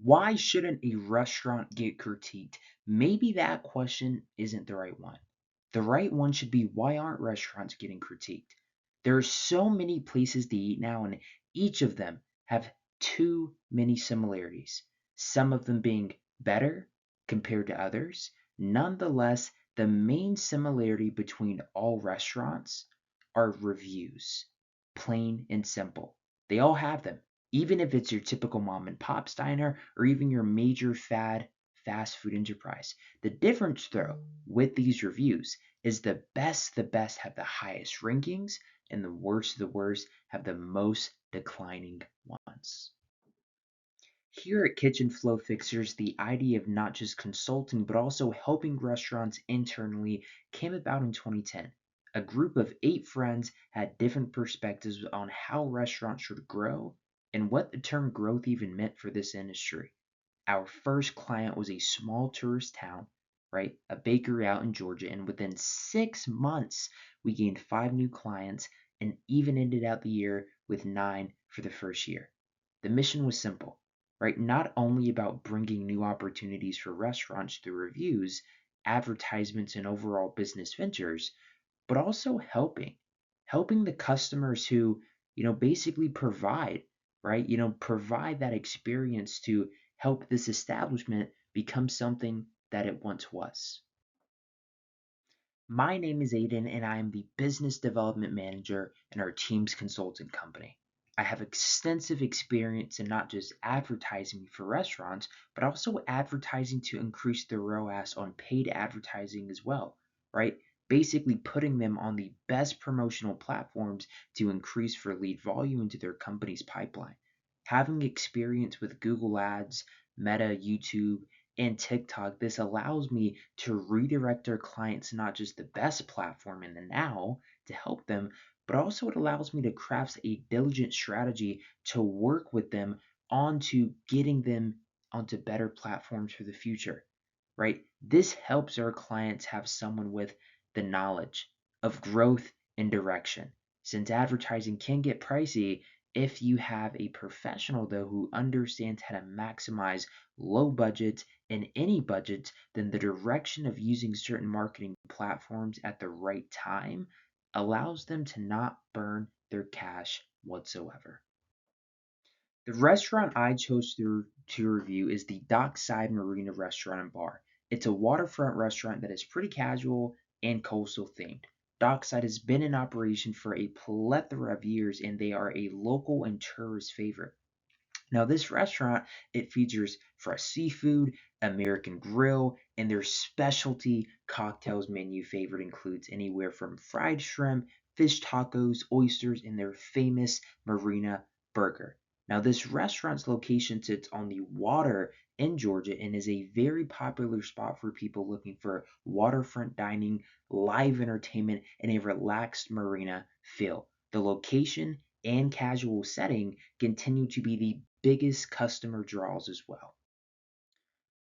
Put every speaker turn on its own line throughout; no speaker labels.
Why shouldn't a restaurant get critiqued? Maybe that question isn't the right one. The right one should be, why aren't restaurants getting critiqued? There are so many places to eat now, and each of them have too many similarities, some of them being better compared to others. Nonetheless, the main similarity between all restaurants are reviews, plain and simple. They all have them. Even if it's your typical mom and pop diner or even your major fast food enterprise. The difference, though, with these reviews is the best have the highest rankings, and the worst have the most declining ones. Here at Kitchen Flow Fixers, the idea of not just consulting but also helping restaurants internally came about in 2010. A group of 8 friends had different perspectives on how restaurants should grow and what the term growth even meant for this industry. Our first client was a small tourist town, right? A bakery out in Georgia, and within 6 months, we gained 5 new clients and even ended out the year with 9 for the first year. The mission was simple, right? Not only about bringing new opportunities for restaurants through reviews, advertisements, and overall business ventures, but also helping the customers who, basically provide, right? Provide that experience to help this establishment become something that it once was. My name is Aiden, and I am the business development manager in our team's consulting company. I have extensive experience in not just advertising for restaurants, but also advertising to increase the ROAS on paid advertising as well, right? Basically, putting them on the best promotional platforms to increase for lead volume into their company's pipeline. Having experience with Google Ads, Meta, YouTube, and TikTok, this allows me to redirect our clients to not just the best platform in the now to help them, but also it allows me to craft a diligent strategy to work with them onto getting them onto better platforms for the future, right? This helps our clients have someone with the knowledge of growth and direction. Since advertising can get pricey, if you have a professional though who understands how to maximize low budgets and any budgets, then the direction of using certain marketing platforms at the right time allows them to not burn their cash whatsoever. The restaurant I chose to review is the Dockside Marina Restaurant and Bar. It's a waterfront restaurant that is pretty casual and coastal themed. Dockside has been in operation for a plethora of years and they are a local and tourist favorite. Now, this restaurant, it features fresh seafood, American grill, and their specialty cocktails menu favorite includes anywhere from fried shrimp, fish tacos, oysters, and their famous marina burger. Now, this restaurant's location sits on the water in Georgia and is a very popular spot for people looking for waterfront dining, live entertainment, and a relaxed marina feel. The location and casual setting continue to be the biggest customer draws as well.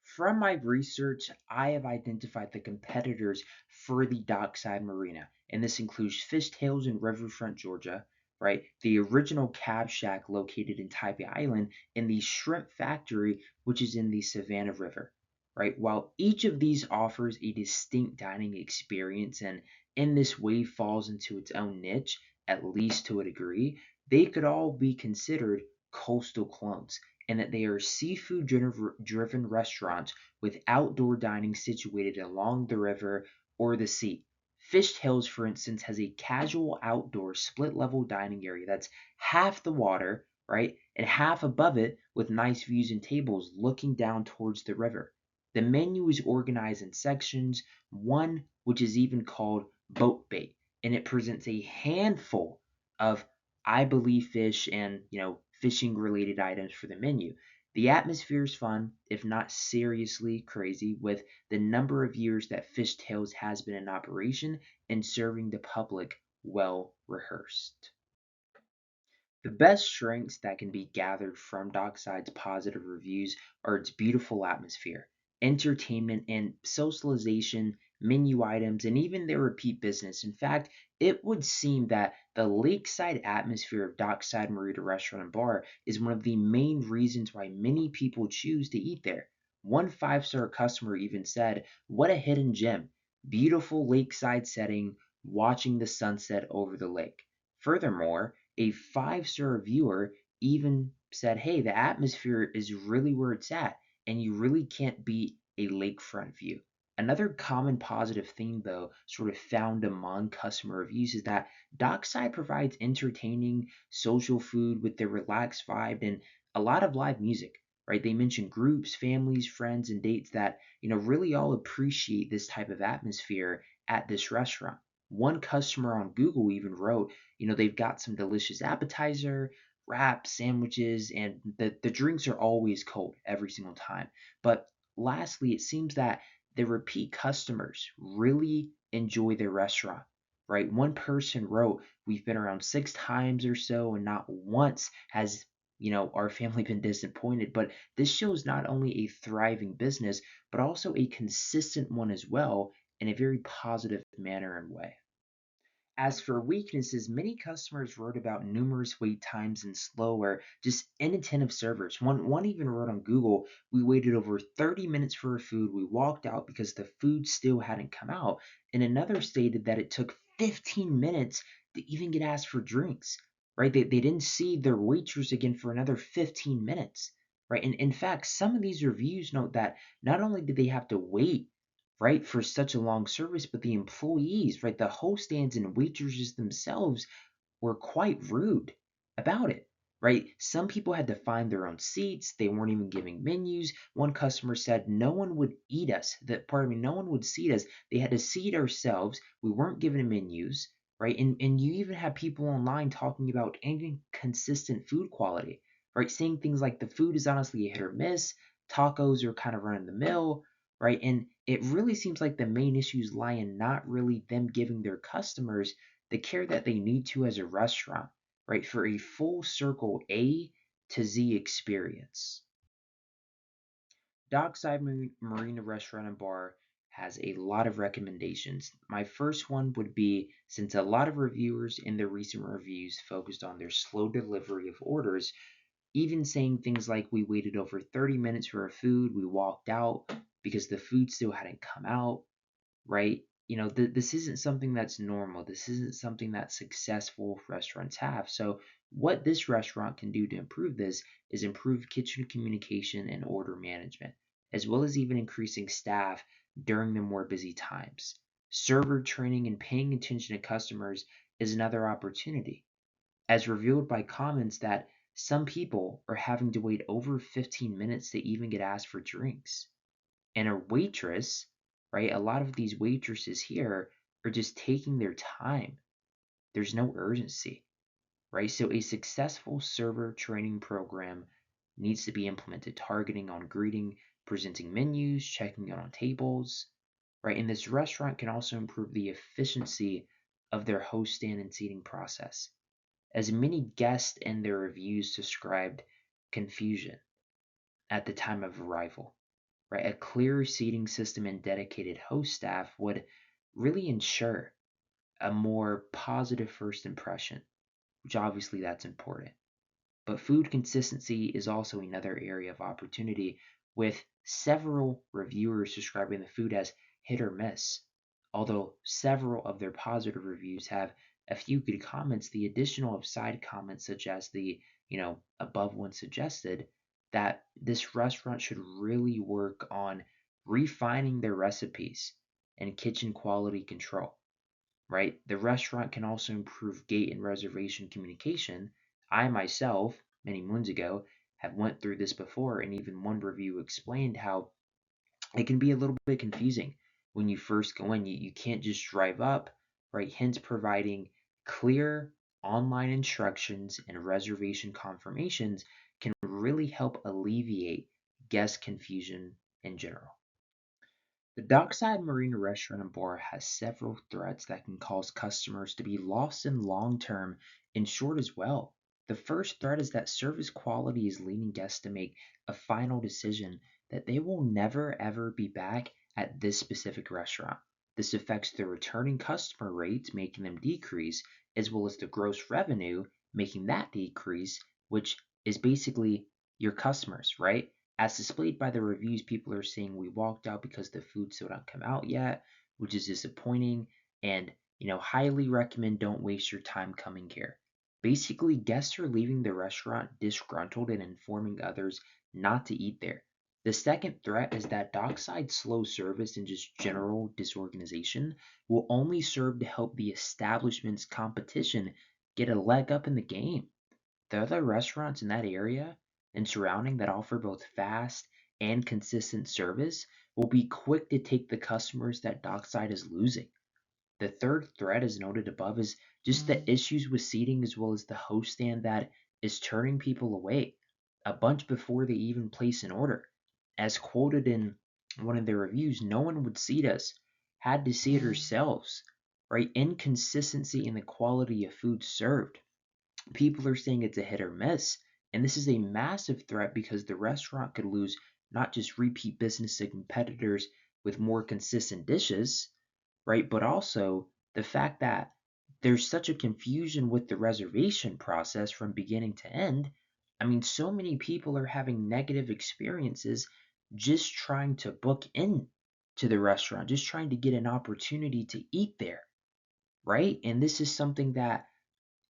From my research, I have identified the competitors for the Dockside Marina, and this includes Fishtails in Riverfront, Georgia, right? The original Cab Shack located in Taipei Island, and the Shrimp Factory, which is in the Savannah River, right? While each of these offers a distinct dining experience and in this way falls into its own niche, at least to a degree, they could all be considered coastal clones and that they are seafood driven restaurants with outdoor dining situated along the river or the sea. Fishtails, for instance, has a casual outdoor split level dining area that's half the water, right, and half above it with nice views and tables looking down towards the river. The menu is organized in sections, one which is even called boat bait, and it presents a handful of, I believe, fish and, fishing related items for the menu. The atmosphere is fun, if not seriously crazy, with the number of years that Fishtails has been in operation and serving the public well rehearsed. The best strengths that can be gathered from Dockside's positive reviews are its beautiful atmosphere, entertainment, and socialization menu items, and even their repeat business. In fact, it would seem that the lakeside atmosphere of Dockside Marina Restaurant and Bar is one of the main reasons why many people choose to eat there. One five-star customer even said, "What a hidden gem! Beautiful lakeside setting, watching the sunset over the lake." Furthermore, a five-star reviewer even said, "Hey, the atmosphere is really where it's at, and you really can't beat a lakefront view." Another common positive theme, though, sort of found among customer reviews is that Dockside provides entertaining social food with their relaxed vibe and a lot of live music, right? They mention groups, families, friends, and dates that, really all appreciate this type of atmosphere at this restaurant. One customer on Google even wrote, they've got some delicious appetizer, wraps, sandwiches, and the drinks are always cold every single time. But lastly, it seems that the repeat customers really enjoy their restaurant, right? One person wrote, "We've been around 6 times or so, and not once has our family been disappointed." But this shows not only a thriving business, but also a consistent one as well in a very positive manner and way. As for weaknesses, many customers wrote about numerous wait times and slow or just inattentive servers. One even wrote on Google, "We waited over 30 minutes for our food. We walked out because the food still hadn't come out." And another stated that it took 15 minutes to even get asked for drinks, right? They didn't see their waitress again for another 15 minutes, right? And in fact, some of these reviews note that not only did they have to wait, right, for such a long service, but the employees, right, the host stands and waitresses themselves were quite rude about it, right? Some people had to find their own seats. They weren't even giving menus. One customer said, "No one would eat us. No one would seat us. They had to seat ourselves. We weren't given menus." Right. And you even have people online talking about inconsistent food quality, right? Saying things like the food is honestly a hit or miss, tacos are kind of run of the mill, right? And it really seems like the main issues lie in not really them giving their customers the care that they need to as a restaurant, right? For a full circle A to Z experience. Dockside Marina Restaurant and Bar has a lot of recommendations. My first one would be, since a lot of reviewers in their recent reviews focused on their slow delivery of orders, even saying things like, "We waited over 30 minutes for our food, we walked out because the food still hadn't come out," right? This isn't something that's normal. This isn't something that successful restaurants have. So, what this restaurant can do to improve this is improve kitchen communication and order management, as well as even increasing staff during the more busy times. Server training and paying attention to customers is another opportunity, as revealed by comments that some people are having to wait over 15 minutes to even get asked for drinks. And a waitress, right? A lot of these waitresses here are just taking their time. There's no urgency, right? So a successful server training program needs to be implemented, targeting on greeting, presenting menus, checking in on tables, right? And this restaurant can also improve the efficiency of their host stand and seating process, as many guests in their reviews described confusion at the time of arrival, right? A clear seating system and dedicated host staff would really ensure a more positive first impression, which obviously that's important. But food consistency is also another area of opportunity, with several reviewers describing the food as hit or miss. Although several of their positive reviews have a few good comments, the additional of side comments, such as the above one suggested, that this restaurant should really work on refining their recipes and kitchen quality control, right? The restaurant can also improve gate and reservation communication. I myself, many moons ago, have went through this before, and even one review explained how it can be a little bit confusing when you first go in. You can't just drive up, right? Hence, providing clear online instructions and reservation confirmations can really help alleviate guest confusion in general. The Dockside Marina Restaurant and Bar has several threats that can cause customers to be lost in long term and short as well. The first threat is that service quality is leading guests to make a final decision that they will never ever be back at this specific restaurant. This affects the returning customer rates, making them decrease, as well as the gross revenue, making that decrease, which is basically your customers, right? As displayed by the reviews, people are saying we walked out because the food still don't come out yet, which is disappointing. And highly recommend don't waste your time coming here. Basically, guests are leaving the restaurant disgruntled and informing others not to eat there. The second threat is that dockside slow service and just general disorganization will only serve to help the establishment's competition get a leg up in the game. The other restaurants in that area and surrounding that offer both fast and consistent service will be quick to take the customers that Dockside is losing. The third threat, as noted above, is just the issues with seating as well as the host stand that is turning people away a bunch before they even place an order. As quoted in one of their reviews, no one would seat us, had to see it ourselves, right? Inconsistency in the quality of food served. People are saying it's a hit or miss, and this is a massive threat because the restaurant could lose not just repeat business to competitors with more consistent dishes, right? But also the fact that there's such a confusion with the reservation process from beginning to end. I mean, so many people are having negative experiences just trying to book in to the restaurant, just trying to get an opportunity to eat there, right? And this is something that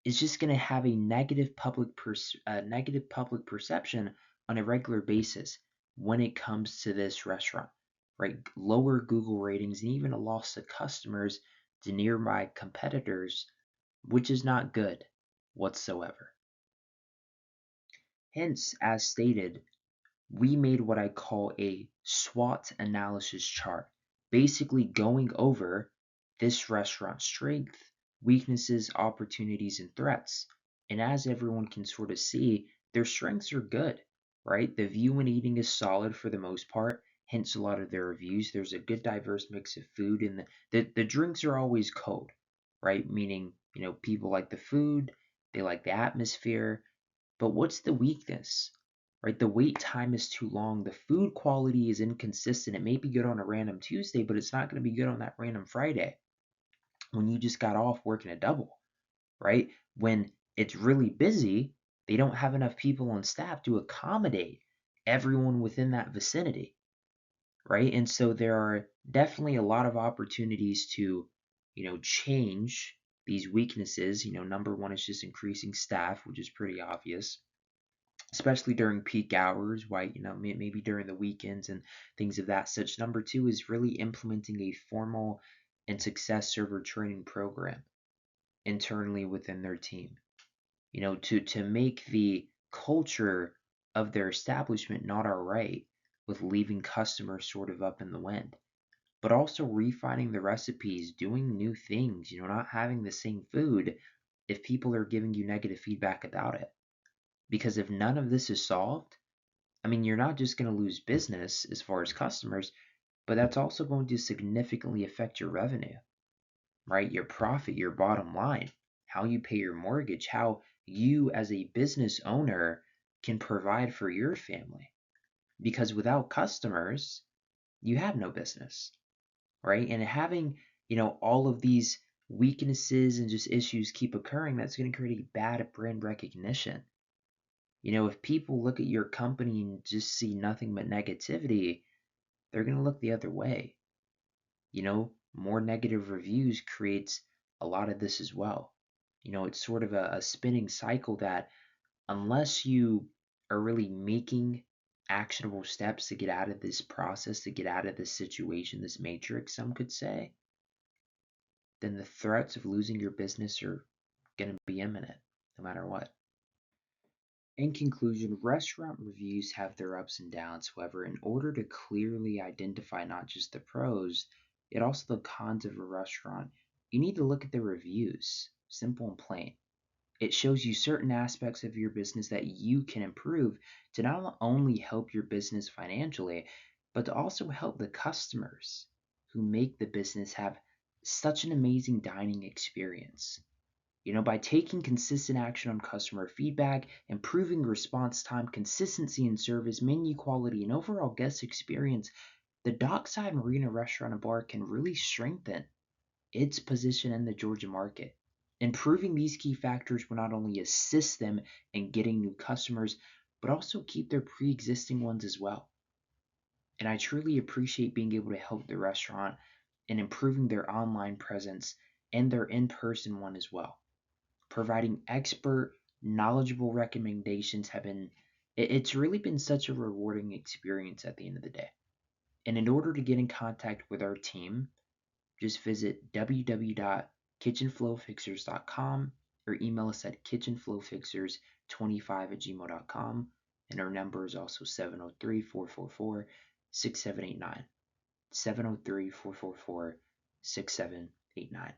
is just going to have a negative public perception on a regular basis when it comes to this restaurant, right? Lower Google ratings and even a loss of customers to nearby competitors, which is not good whatsoever. Hence, as stated, we made what I call a SWOT analysis chart, basically going over this restaurant's strength, weaknesses, opportunities, and threats. And as everyone can sort of see, their strengths are good, right? The view and eating is solid for the most part, hence a lot of their reviews. There's a good diverse mix of food, and the drinks are always cold, right? Meaning, people like the food, they like the atmosphere, but what's the weakness? Right? The wait time is too long. The food quality is inconsistent. It may be good on a random Tuesday, but it's not going to be good on that random Friday when you just got off working a double, right? When it's really busy, they don't have enough people on staff to accommodate everyone within that vicinity, right? And so there are definitely a lot of opportunities to, change these weaknesses. Number one is just increasing staff, which is pretty obvious, especially during peak hours, why, maybe during the weekends and things of that such. Number two is really implementing a formal and success server training program internally within their team, to make the culture of their establishment not all right with leaving customers sort of up in the wind, but also refining the recipes, doing new things, not having the same food if people are giving you negative feedback about it. Because if none of this is solved, I mean, you're not just going to lose business as far as customers, but that's also going to significantly affect your revenue, right? Your profit, your bottom line, how you pay your mortgage, how you as a business owner can provide for your family. Because without customers, you have no business, right? And having, all of these weaknesses and just issues keep occurring, that's going to create a bad brand recognition. If people look at your company and just see nothing but negativity, they're going to look the other way. More negative reviews creates a lot of this as well. It's sort of a spinning cycle that unless you are really making actionable steps to get out of this process, to get out of this situation, this matrix, some could say, then the threats of losing your business are going to be imminent no matter what. In conclusion, restaurant reviews have their ups and downs. However, in order to clearly identify not just the pros, yet also the cons of a restaurant, you need to look at the reviews. Simple and plain. It shows you certain aspects of your business that you can improve to not only help your business financially, but to also help the customers who make the business have such an amazing dining experience. By taking consistent action on customer feedback, improving response time, consistency in service, menu quality, and overall guest experience, the Dockside Marina Restaurant and Bar can really strengthen its position in the Georgia market. Improving these key factors will not only assist them in getting new customers, but also keep their pre existing ones as well. And I truly appreciate being able to help the restaurant in improving their online presence and their in person one as well. Providing expert, knowledgeable recommendations have been, it's really been such a rewarding experience at the end of the day. And in order to get in contact with our team, just visit www.kitchenflowfixers.com or email us at kitchenflowfixers25@gmail.com. And our number is also 703 444 6789. 703 444 6789.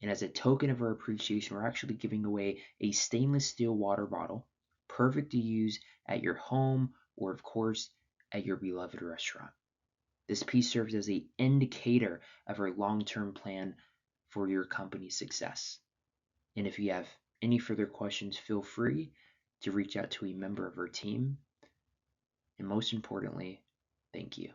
And as a token of our appreciation, we're actually giving away a stainless steel water bottle, perfect to use at your home or, of course, at your beloved restaurant. This piece serves as an indicator of our long-term plan for your company's success. And if you have any further questions, feel free to reach out to a member of our team. And most importantly, thank you.